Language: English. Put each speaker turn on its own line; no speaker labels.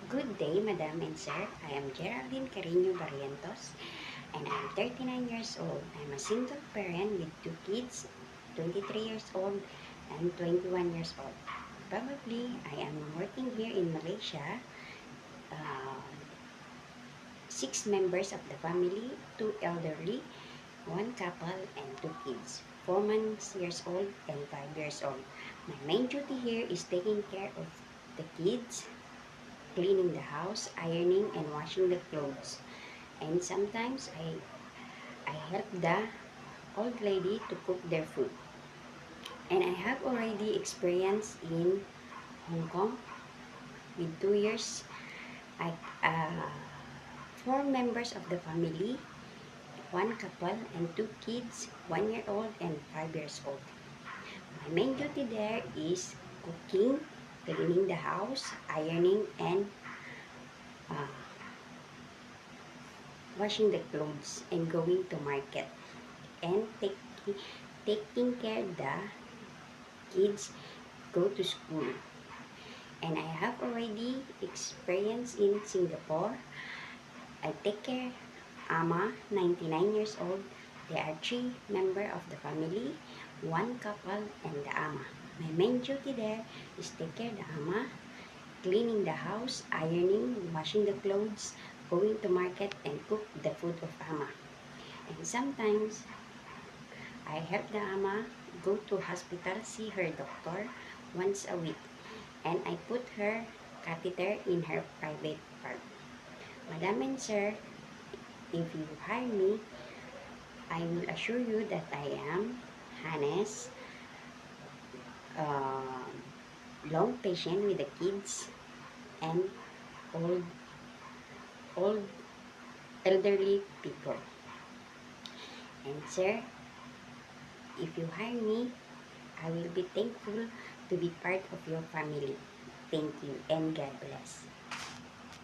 Good day, Madam and Sir. I am Geraldine Carino Barrientos, and I am 39 years old. I am a single parent with two kids, 23 years old and 21 years old. Probably, I am working here in Malaysia. Uh, Six members of the family, two elderly, one couple, and two kids, 4 months years old and 5 years old. My main duty here is taking care of the kids, cleaning the house, ironing, and washing the clothes. And sometimes I help the old lady to cook their food. And I have already experience in Hong Kong with 2 years. I 4 members of the family, one couple and two kids, 1 year old and 5 years old. My main duty there is cooking, cleaning the house, ironing, and uh, washing the clothes and going to market and taking care the kids go to school. And I have already experience in Singapore. I take care Ama, 99 years old. There are 3 members of the family, one couple, and the Ama. My main duty there is take care the Ama, cleaning the house, ironing, washing the clothes, going to market, and cook the food of Ama. And sometimes I help the Ama go to hospital, see her doctor once a week. And I put her catheter in her private part. Madam and Sir, if you hire me, I will assure you that I am honest, uh, long patient with the kids and old, old elderly people. And Sir, if you hire me, I will be thankful to be part of your family. Thank you and God bless.